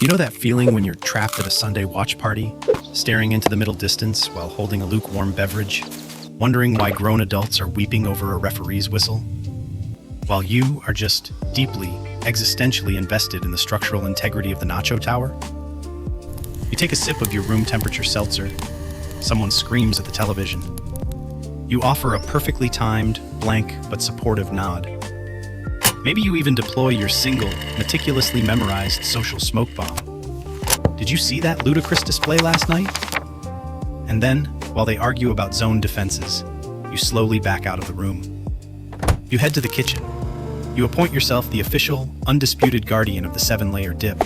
You know that feeling when you're trapped at a Sunday watch party, staring into the middle distance while holding a lukewarm beverage, wondering why grown adults are weeping over a referee's whistle, while you are just deeply, existentially invested in the structural integrity of the nacho tower? You take a sip of your room temperature seltzer. Someone screams at the television. You offer a perfectly timed, blank but supportive nod. Maybe you even deploy your single, meticulously memorized social smoke bomb. Did you see that ludicrous display last night? And then, while they argue about zone defenses, you slowly back out of the room. You head to the kitchen. You appoint yourself the official, undisputed guardian of the 7-layer dip.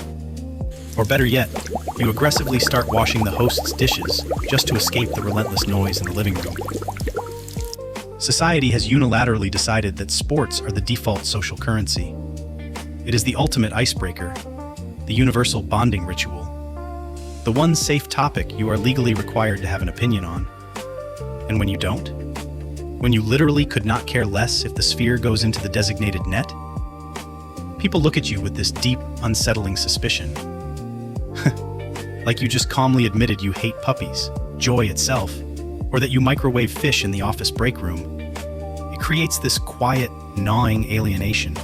Or better yet, you aggressively start washing the host's dishes just to escape the relentless noise in the living room. Society has unilaterally decided that sports are the default social currency. It is the ultimate icebreaker, the universal bonding ritual, the one safe topic you are legally required to have an opinion on. And when you don't, when you literally could not care less if the sphere goes into the designated net, people look at you with this deep, unsettling suspicion. Like you just calmly admitted you hate puppies, joy itself, or that you microwave fish in the office break room. It creates this quiet, gnawing alienation.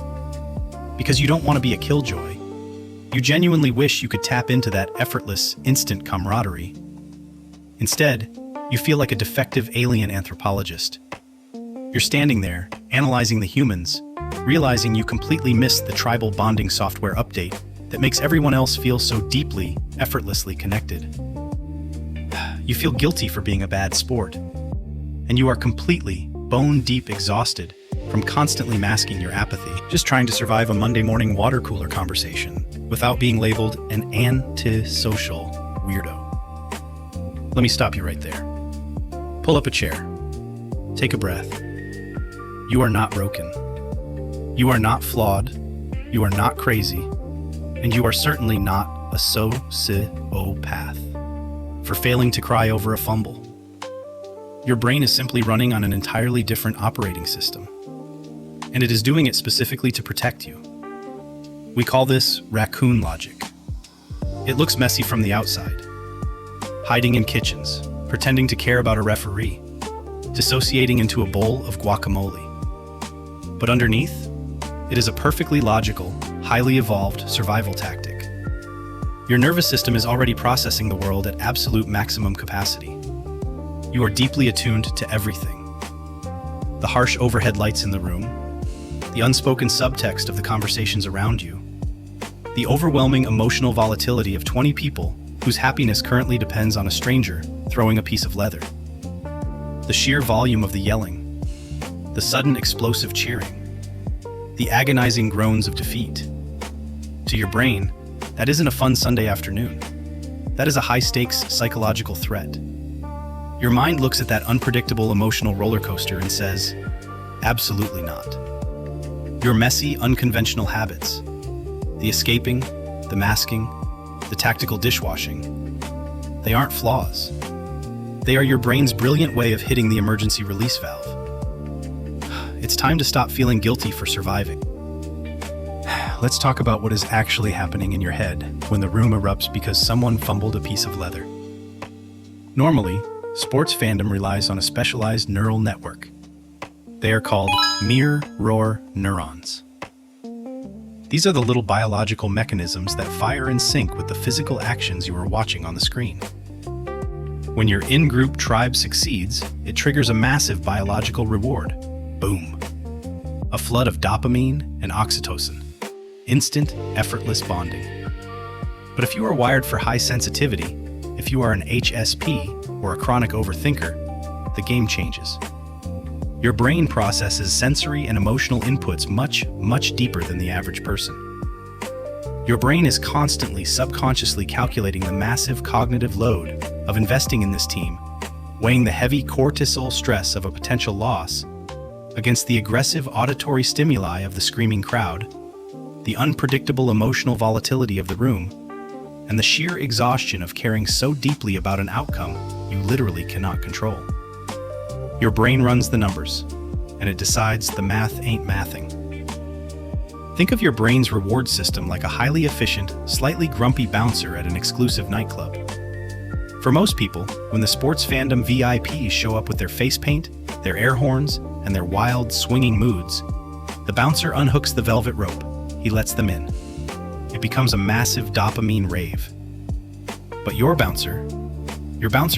Because you don't want to be a killjoy. You genuinely wish you could tap into that effortless, instant camaraderie. Instead, you feel like a defective alien anthropologist. You're standing there, analyzing the humans, realizing you completely missed the tribal bonding software update that makes everyone else feel so deeply, effortlessly connected. You feel guilty for being a bad sport, and you are completely, bone-deep exhausted from constantly masking your apathy, just trying to survive a Monday morning water cooler conversation without being labeled an antisocial weirdo. Let me stop you right there. Pull up a chair. Take a breath. You are not broken. You are not flawed. You are not crazy. And you are certainly not a sociopath for failing to cry over a fumble. Your brain is simply running on an entirely different operating system, and it is doing it specifically to protect you. We call this Raccoon logic. It looks messy from the outside, hiding in kitchens, pretending to care about a referee, dissociating into a bowl of guacamole. But underneath, it is a perfectly logical, highly evolved survival tactic. Your nervous system is already processing the world at absolute maximum capacity. You are deeply attuned to everything. The harsh overhead lights in the room, the unspoken subtext of the conversations around you, the overwhelming emotional volatility of 20 people whose happiness currently depends on a stranger throwing a piece of leather. The sheer volume of the yelling, the sudden explosive cheering, the agonizing groans of defeat. To your brain, that isn't a fun Sunday afternoon. That is a high-stakes psychological threat. Your mind looks at that unpredictable emotional roller coaster and says, absolutely not. Your messy, unconventional habits, the escaping, the masking, the tactical dishwashing, they aren't flaws. They are your brain's brilliant way of hitting the emergency release valve. It's time to stop feeling guilty for surviving. Let's talk about what is actually happening in your head when the room erupts because someone fumbled a piece of leather. Normally, sports fandom relies on a specialized neural network. They are called mirror neurons. These are the little biological mechanisms that fire in sync with the physical actions you are watching on the screen. When your in-group tribe succeeds, it triggers a massive biological reward. Boom. A flood of dopamine and oxytocin. Instant, effortless bonding. But if you are wired for high sensitivity, if you are an HSP or a chronic overthinker, the game changes. Your brain processes sensory and emotional inputs much deeper than the average person. Your brain is constantly subconsciously calculating the massive cognitive load of investing in this team, weighing the heavy cortisol stress of a potential loss against the aggressive auditory stimuli of the screaming crowd, the unpredictable emotional volatility of the room, and the sheer exhaustion of caring so deeply about an outcome you literally cannot control. Your brain runs the numbers, and it decides the math ain't mathing. Think of your brain's reward system like a highly efficient, slightly grumpy bouncer at an exclusive nightclub. For most people, when the sports fandom VIPs show up with their face paint, their air horns, and their wild, swinging moods, the bouncer unhooks the velvet rope. He lets them in. It becomes a massive dopamine rave. But your bouncer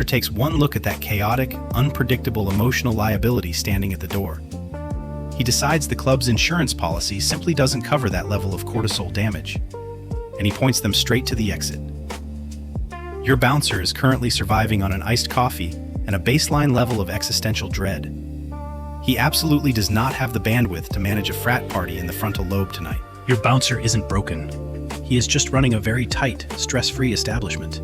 takes one look at that chaotic, unpredictable emotional liability standing at the door. He decides the club's insurance policy simply doesn't cover that level of cortisol damage, and he points them straight to the exit. Your bouncer is currently surviving on an iced coffee and a baseline level of existential dread. He absolutely does not have the bandwidth to manage a frat party in the frontal lobe tonight. Your bouncer isn't broken. He is just running a very tight, stress-free establishment.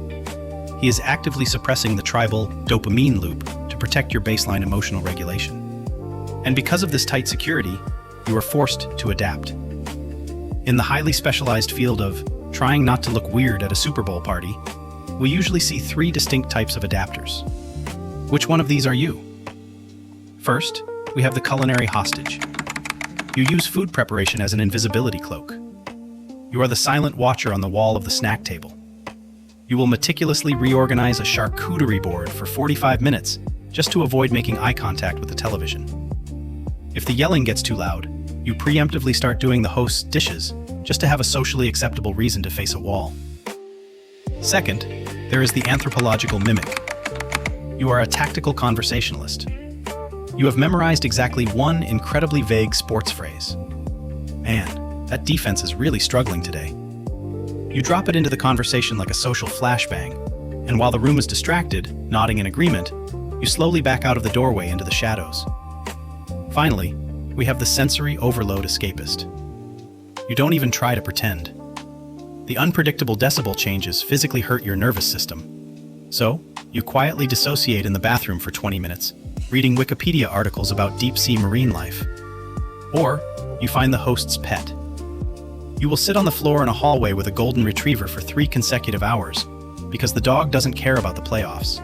He is actively suppressing the tribal dopamine loop to protect your baseline emotional regulation. And because of this tight security, you are forced to adapt. In the highly specialized field of trying not to look weird at a Super Bowl party, we usually see 3 distinct types of adapters. Which one of these are you? First, we have the culinary hostage. You use food preparation as an invisibility cloak. You are the silent watcher on the wall of the snack table. You will meticulously reorganize a charcuterie board for 45 minutes just to avoid making eye contact with the television. If the yelling gets too loud, you preemptively start doing the host's dishes just to have a socially acceptable reason to face a wall. Second, there is the anthropological mimic. You are a tactical conversationalist. You have memorized exactly one incredibly vague sports phrase. Man, that defense is really struggling today. You drop it into the conversation like a social flashbang, and while the room is distracted, nodding in agreement, you slowly back out of the doorway into the shadows. Finally, we have the sensory overload escapist. You don't even try to pretend. The unpredictable decibel changes physically hurt your nervous system. So, you quietly dissociate in the bathroom for 20 minutes, reading Wikipedia articles about deep-sea marine life. Or, you find the host's pet. You will sit on the floor in a hallway with a golden retriever for 3 consecutive hours, because the dog doesn't care about the playoffs.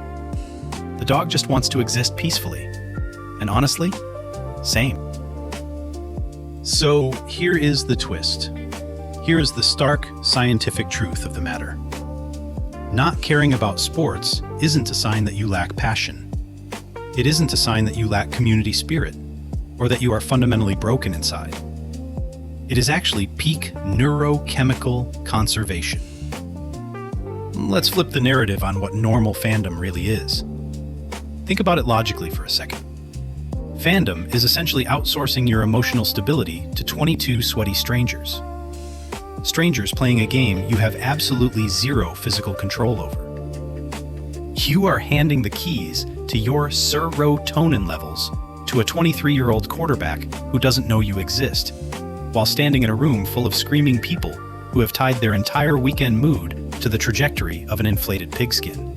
The dog just wants to exist peacefully. And honestly, same. So, here is the twist. Here is the stark, scientific truth of the matter. Not caring about sports isn't a sign that you lack passion. It isn't a sign that you lack community spirit, or that you are fundamentally broken inside. It is actually peak neurochemical conservation. Let's flip the narrative on what normal fandom really is. Think about it logically for a second. Fandom is essentially outsourcing your emotional stability to 22 sweaty strangers. Strangers playing a game you have absolutely zero physical control over. You are handing the keys to your serotonin levels to a 23-year-old quarterback who doesn't know you exist, while standing in a room full of screaming people who have tied their entire weekend mood to the trajectory of an inflated pigskin.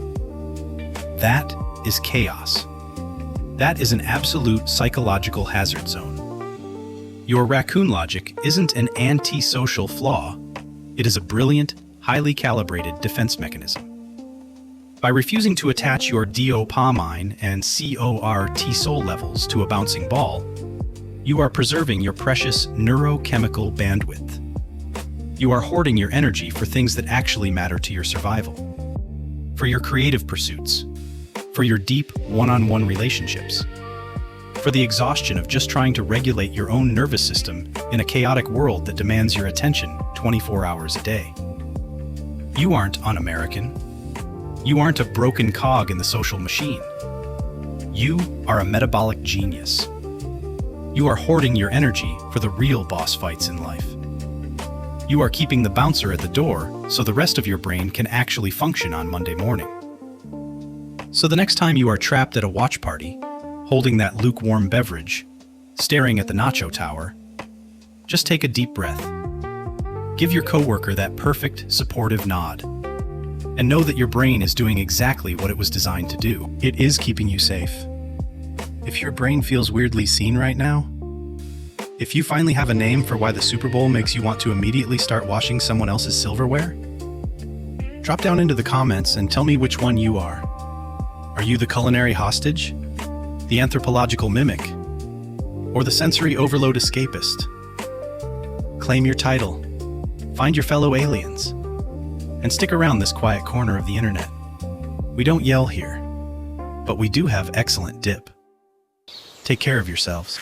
That is chaos. That is an absolute psychological hazard zone. Your Raccoon logic isn't an antisocial flaw. It is a brilliant, highly calibrated defense mechanism. By refusing to attach your dopamine and cortisol levels to a bouncing ball, you are preserving your precious neurochemical bandwidth. You are hoarding your energy for things that actually matter to your survival. For your creative pursuits. For your deep, one-on-one relationships. For the exhaustion of just trying to regulate your own nervous system in a chaotic world that demands your attention 24 hours a day. You aren't un-American. You aren't a broken cog in the social machine. You are a metabolic genius. You are hoarding your energy for the real boss fights in life. You are keeping the bouncer at the door so the rest of your brain can actually function on Monday morning. So the next time you are trapped at a watch party, holding that lukewarm beverage, staring at the nacho tower, just take a deep breath. Give your coworker that perfect, supportive nod. And know that your brain is doing exactly what it was designed to do. It is keeping you safe. If your brain feels weirdly seen right now, if you finally have a name for why the Super Bowl makes you want to immediately start washing someone else's silverware, drop down into the comments and tell me which one you are. Are you the culinary hostage? The anthropological mimic? Or the sensory overload escapist? Claim your title. Find your fellow aliens. And stick around this quiet corner of the internet. We don't yell here, but we do have excellent dip. Take care of yourselves.